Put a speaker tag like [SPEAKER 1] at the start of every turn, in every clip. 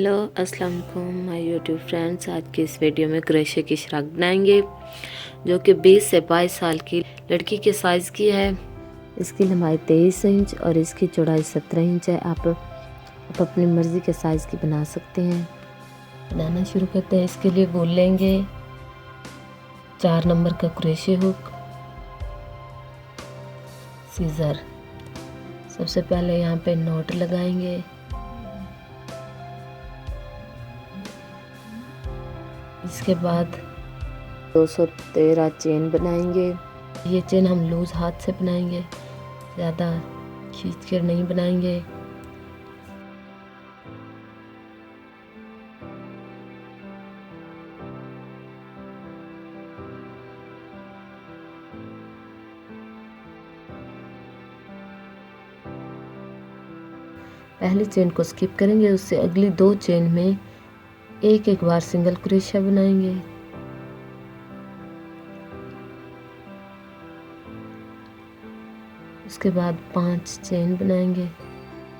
[SPEAKER 1] Hello अस्सलाम वालेकुम my YouTube friends. आज की इस वीडियो में क्रोशे की श्राग बनाएंगे जो कि 20 से 22 साल की लड़की के साइज़ की है। इसकी लंबाई 23 इंच और इसकी चौड़ाई 17 इंच है। आप अपनी मर्ज़ी के साइज़ की बना सकते हैं। बनाना शुरू करते हैं। इसके लिए गोल लेंगे 4 नंबर का क्रोशे हुक, सीज़र। सबसे पहले यहाँ पे नॉट लगाएंगे। इसके बाद 213 चेन बनाएंगे। ये चेन हम लूज हाथ से बनाएंगे, ज़्यादा खींच कर नहीं बनाएंगे। पहली चेन को स्किप करेंगे, उससे अगली 2 चेन में एक एक बार सिंगल क्रोशिया बनाएंगे। उसके बाद 5 चेन बनाएंगे,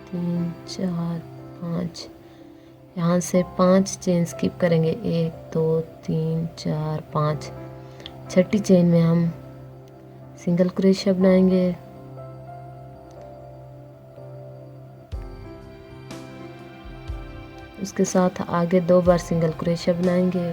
[SPEAKER 1] 3 4 5। यहाँ से 5 चेन स्किप करेंगे, 1 2 3 4 5। छठी चेन में हम सिंगल क्रोशिया बनाएंगे। उसके साथ आगे 2 बार सिंगल क्रोशिया बनाएंगे।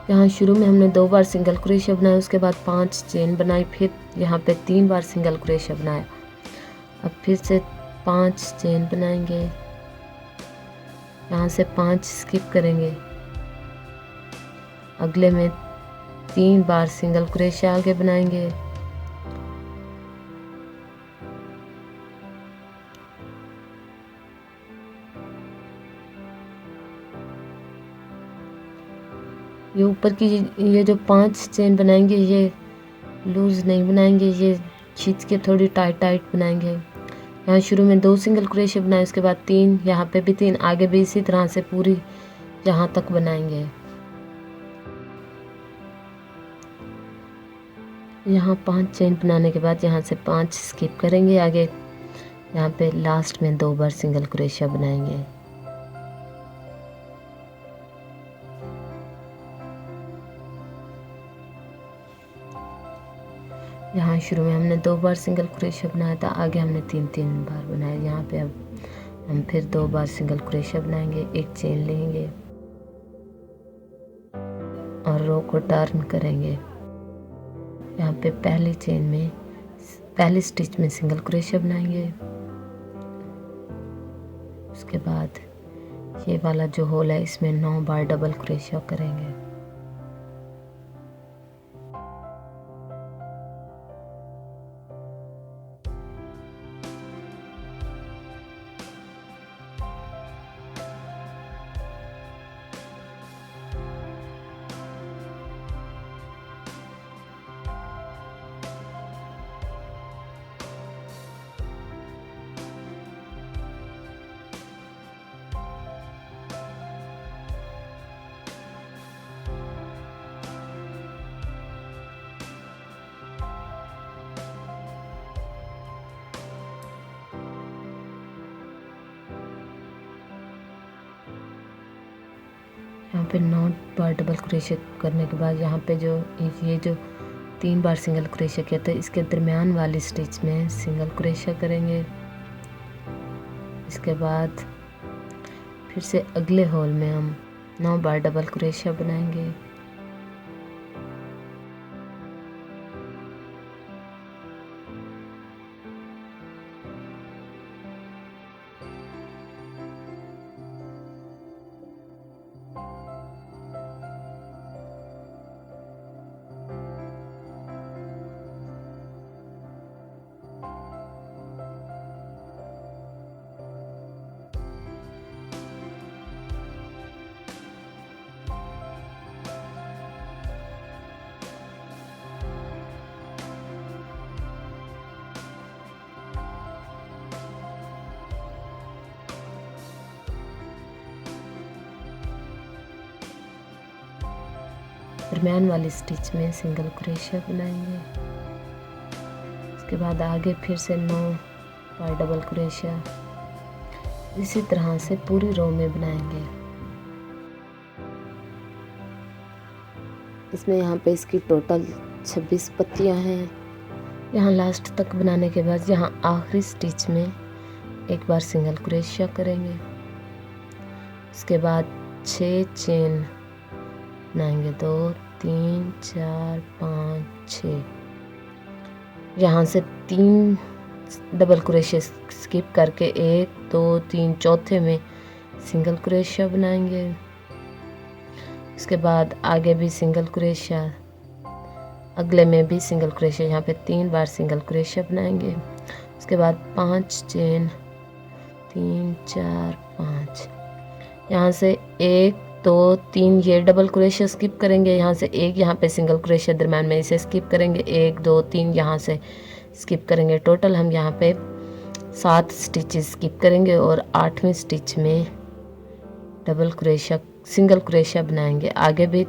[SPEAKER 1] यहाँ शुरू में हमने 2 बार सिंगल क्रोशिया बनाया, उसके बाद 5 चेन बनाई, फिर यहाँ पे 3 बार सिंगल क्रोशिया बनाया। अब फिर से 5 चेन बनाएंगे, यहाँ से 5 स्किप करेंगे, अगले में 3 बार सिंगल क्रोशिया आगे बनाएंगे। ये ऊपर की ये जो 5 चेन बनाएंगे ये लूज नहीं बनाएंगे, ये खींच के थोड़ी टाइट टाइट बनाएंगे। यहाँ शुरू में 2 सिंगल क्रोशिया बनाए, उसके बाद 3, यहाँ पे भी 3, आगे भी इसी तरह से पूरी यहाँ तक बनाएंगे। यहाँ 5 चेन बनाने के बाद यहाँ से 5 स्किप करेंगे, आगे यहाँ पे लास्ट में 2 बार सिंगल क्रोशिया बनाएंगे। यहाँ शुरू में हमने 2 बार सिंगल क्रोशिया बनाया था, आगे हमने 3 बार बनाया। यहाँ पे अब हम फिर 2 बार सिंगल क्रोशिया बनाएंगे, एक चेन लेंगे और रो को टर्न करेंगे। यहाँ पे पहली चेन में पहली स्टिच में सिंगल क्रोशिया बनाएंगे। उसके बाद ये वाला जो होल है इसमें 9 बार डबल क्रोशिया करेंगे। यहाँ पे 9 बार डबल क्रोशिया करने के बाद यहाँ पे जो ये जो 3 बार सिंगल क्रोशिया किया था इसके दरमियान वाली स्टिच में सिंगल क्रोशिया करेंगे। इसके बाद फिर से अगले होल में हम 9 बार डबल क्रोशिया बनाएंगे। दरमियान वाली स्टिच में सिंगल क्रोशिया बनाएंगे। उसके बाद आगे फिर से 9 बार डबल क्रोशिया। इसी तरह से पूरी रो में बनाएंगे। इसमें यहाँ पे इसकी टोटल 26 पत्तियाँ हैं। यहाँ लास्ट तक बनाने के बाद यहाँ आखिरी स्टिच में एक बार सिंगल क्रोशिया करेंगे। उसके बाद 6 चेन बनाएंगे, 2 3 4 5 6। यहाँ से 3 डबल क्रोशिया स्किप करके 1 2 3 चौथे में सिंगल क्रोशिया बनाएंगे। उसके बाद आगे भी सिंगल क्रोशिया, अगले में भी सिंगल क्रोशिया। यहाँ पे 3 बार सिंगल क्रोशिया बनाएंगे। उसके बाद 5 चेन, 3 4 5। यहाँ से 1 2 3 ये डबल क्रोशिया स्किप करेंगे। यहाँ से एक यहाँ पे सिंगल क्रोशिया दरम्यान में इसे स्किप करेंगे। 1 2 3 यहाँ से स्किप करेंगे। टोटल हम यहाँ पे 7 स्टिचेस स्किप करेंगे और 8वें स्टिच में डबल क्रोशिया सिंगल क्रोशिया बनाएंगे। आगे भी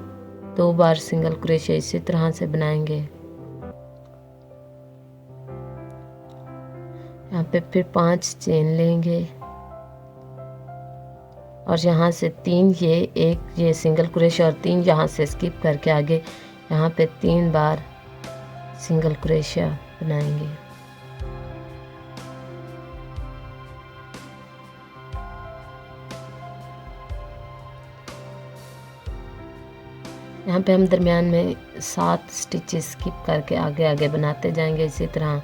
[SPEAKER 1] 2 बार सिंगल क्रोशिया इसी तरह से बनाएंगे। यहाँ पे फिर 5 चेन लेंगे और यहाँ से 3 ये सिंगल क्रोशिया और 3 यहाँ से स्किप करके आगे यहाँ पे 3 बार सिंगल क्रोशिया बनाएंगे। यहाँ पे हम दरमियान में 7 स्टिचेस स्किप करके आगे आगे बनाते जाएंगे। इसी तरह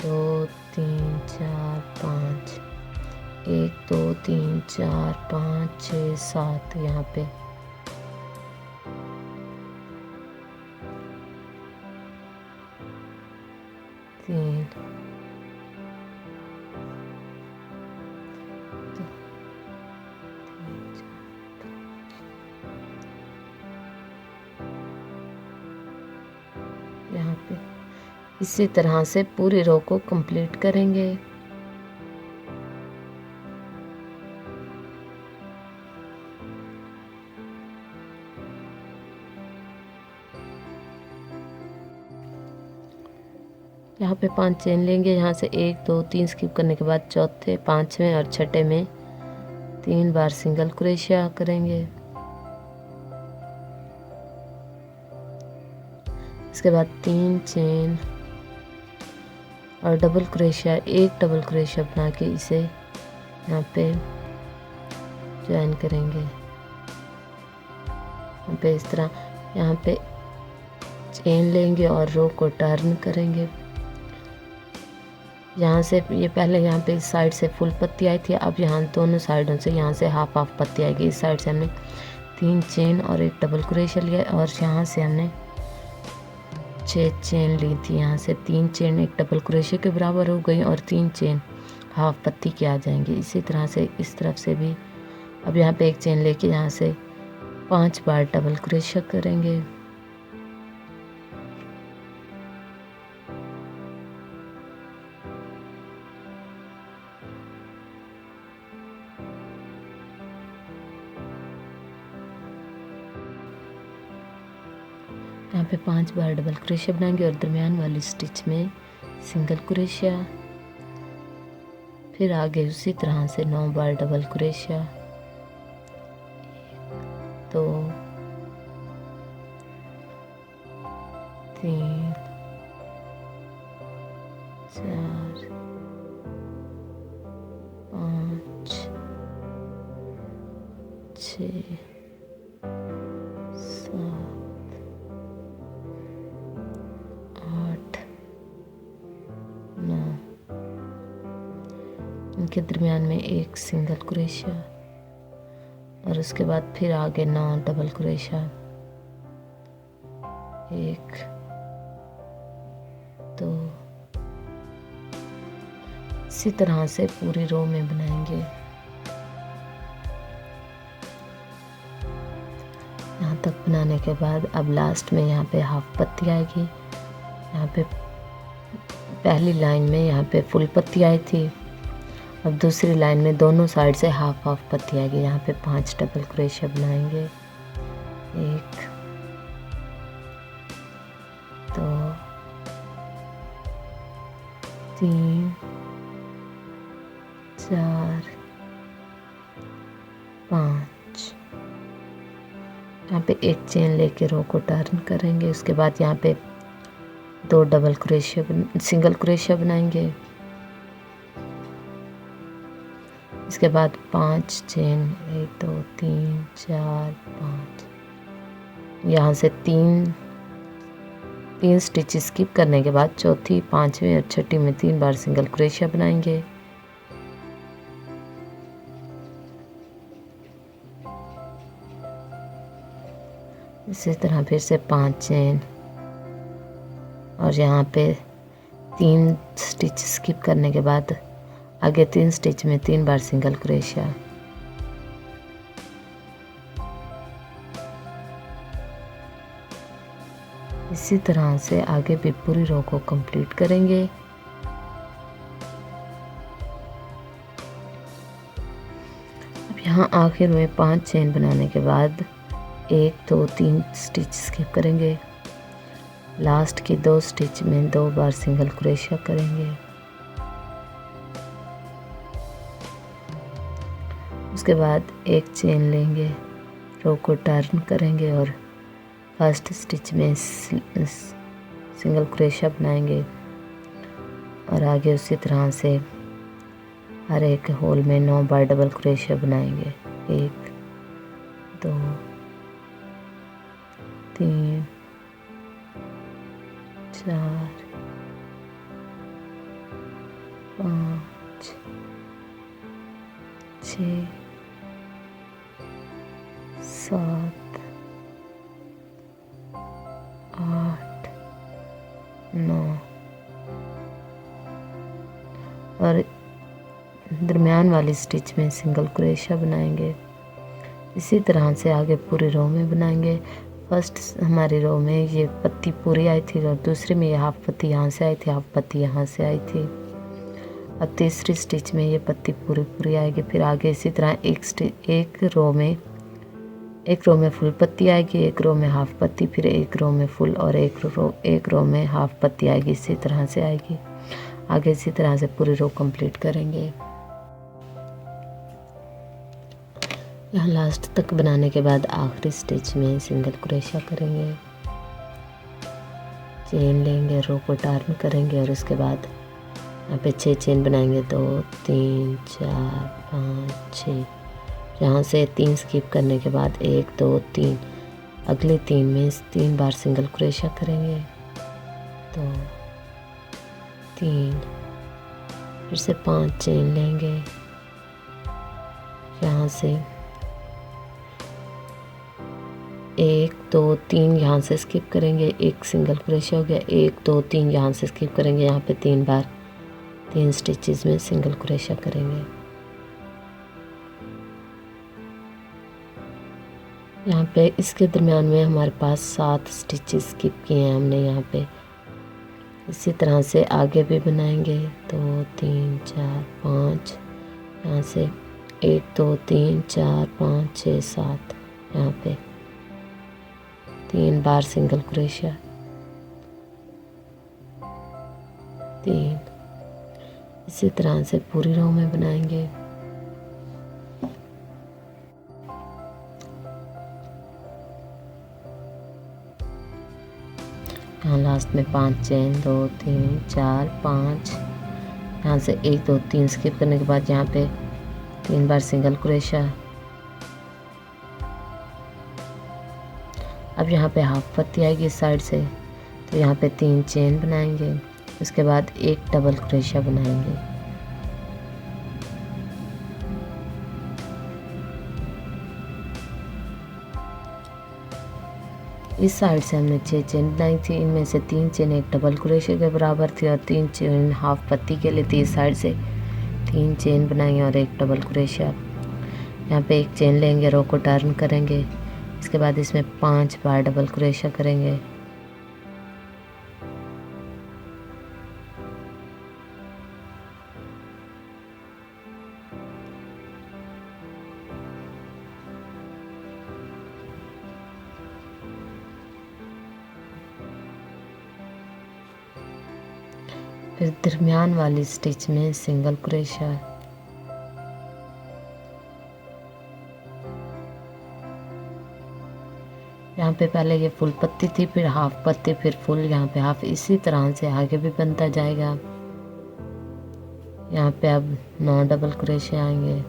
[SPEAKER 1] 2 3 4 5, 1 2 3 4 5 6 7 यहाँ पे। यहाँ पे इसी तरह से पूरी रो को कंप्लीट करेंगे। यहाँ पे 5 चेन लेंगे। यहाँ से 1 2 3 स्किप करने के बाद चौथे, 5वें और 6ठे में 3 बार सिंगल क्रोशिया करेंगे। इसके बाद 3 चेन और डबल क्रोशिया, एक डबल क्रोशिया बना के इसे यहाँ पे ज्वाइन करेंगे। यहाँ पे इस तरह यहाँ पे चेन लेंगे और रो को टर्न करेंगे। यहाँ से ये पहले यहाँ पे इस साइड से फुल पत्ती आई थी, अब यहाँ दोनों साइडों से यहाँ से हाफ हाफ पत्ती आएगी। इस साइड से हमने 3 चेन और एक डबल क्रोशिया लिया और यहाँ से हमने 6 चेन ली थी। यहाँ से 3 चेन एक डबल क्रोशिया के बराबर हो गई और 3 चेन हाफ पत्ती के आ जाएंगे। इसी तरह से इस तरफ से भी अब यहाँ पे एक चेन लेके यहाँ से 5 बार डबल क्रोशिया करेंगे। यहाँ पे 5 बार डबल क्रोशिया बनाएंगे और दरमियान वाली स्टिच में सिंगल क्रोशिया। फिर आगे उसी तरह से 9 बार डबल क्रोशिया, 1 2 3 4 5 6 7 8 9। इनके दरमियान में एक सिंगल क्रोशिया और उसके बाद फिर आगे 9 डबल क्रोशिया, 1 2। इसी तरह से पूरी रो में बनाएंगे। यहाँ तक बनाने के बाद अब लास्ट में यहाँ पे हाफ पत्ती आएगी। यहाँ पे पहली लाइन में यहाँ पे फुल पत्ती आई थी, अब दूसरी लाइन में दोनों साइड से हाफ हाफ पत्ती आएगी। यहाँ पे 5 डबल क्रोशिया बनाएंगे, 1 2 3 4 5। यहाँ पे एक चेन लेके रो को टर्न करेंगे। उसके बाद यहाँ पे 2 डबल क्रोशिया सिंगल क्रोशिया बनाएंगे। इसके बाद 5 चेन, 1 2 3 4 5। यहाँ से तीन स्टिच स्किप करने के बाद चौथी, पांचवें और छठी में 3 बार सिंगल क्रोशिया बनाएंगे। इसी तरह फिर से 5 चेन और यहाँ पे 3 स्टिच स्किप करने के बाद आगे 3 स्टिच में 3 बार सिंगल क्रोशिया। इसी तरह से आगे भी पूरी रो को कंप्लीट करेंगे। अब यहाँ आखिर में 5 चेन बनाने के बाद 1 2 3 स्टिच स्किप करेंगे। लास्ट की 2 स्टिच में 2 बार सिंगल क्रोशिया करेंगे। उसके बाद एक चेन लेंगे, रो को टर्न करेंगे और फर्स्ट स्टिच में सिंगल क्रोशिया बनाएंगे और आगे उसी तरह से हर एक होल में 9 बार डबल क्रोशिया बनाएंगे। 1 2 3 4 5 6 7 8 9 और दरमियान वाली स्टिच में सिंगल क्रोशिया बनाएंगे। इसी तरह से आगे पूरी रो में बनाएंगे। फर्स्ट हमारी रो में ये पत्ती पूरी आई थी और दूसरे में ये हाफ पत्ती यहाँ से आई थी, हाफ पत्ती यहाँ से आई थी। अब तीसरी स्टिच में ये पत्ती पूरी आएगी। फिर आगे इसी तरह एक रो में फुल पत्ती आएगी, एक रो में हाफ पत्ती, फिर एक रो में फुल और एक रो में हाफ पत्ती आएगी। इसी तरह से आएगी। आगे इसी तरह से पूरी रो कंप्लीट करेंगे। यहाँ लास्ट तक बनाने के बाद आखिरी स्टिच में सिंगल क्रोशिया करेंगे, चेन लेंगे, रो को टर्न करेंगे और उसके बाद यहाँ पे 6 चेन बनाएंगे। 2 3 4 5 6। यहाँ से 3 स्किप करने के बाद 1 2 3 अगले 3 में 3 बार सिंगल क्रोशिया करेंगे। 2 3 फिर से 5 चेन लेंगे। यहाँ से 1 2 3 यहाँ से स्किप करेंगे, एक सिंगल क्रोशिया हो गया। 1 2 3 यहाँ से स्किप करेंगे। यहाँ पे 3 बार 3 स्टिचेस में सिंगल क्रोशिया करेंगे। यहाँ पे इसके दरम्यान में हमारे पास 7 स्टिचेस स्किप किए हैं हमने यहाँ पे। इसी तरह से आगे भी बनाएंगे। 2 3 4 5 यहाँ से 1 2 3 4 5 6 7 यहाँ पे 3 बार सिंगल क्रोशिया। 3 इसी तरह से पूरी रो में बनाएंगे। यहाँ लास्ट में 5 चेन, 2 3 4 5। यहाँ से 1 2 3 स्किप करने के बाद यहाँ पे 3 बार सिंगल क्रोशिया। अब यहाँ पे हाफ पत्ती आएगी इस साइड से, तो यहाँ पे 3 चेन बनाएंगे। उसके बाद एक डबल क्रोशिया बनाएंगे। इस साइड से हमने 6 चेन बनाई थी। इनमें से 3 चेन एक डबल क्रोशिया के बराबर थी और 3 चेन हाफ पत्ती के लिए थी। इस साइड से 3 चेन बनाई और एक डबल क्रोशिया। यहाँ पे एक चेन लेंगे, रो को टर्न करेंगे। इसके बाद इसमें 5 बार डबल क्रोशिया करेंगे। फिर दरमियान वाली स्टिच में सिंगल क्रोशिया। यहाँ पे पहले ये फुल पत्ती थी, फिर हाफ पत्ती, फिर फुल, यहाँ पे हाफ। इसी तरह से आगे भी बनता जाएगा। यहाँ पे अब 9 डबल क्रोशिया आएंगे।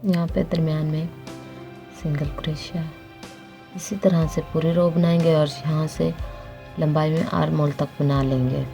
[SPEAKER 1] यहाँ पे दरमियान में सिंगल क्रोशिया। इसी तरह से पूरी रो बनाएंगे और यहाँ से लंबाई में आर्म होल तक बना लेंगे।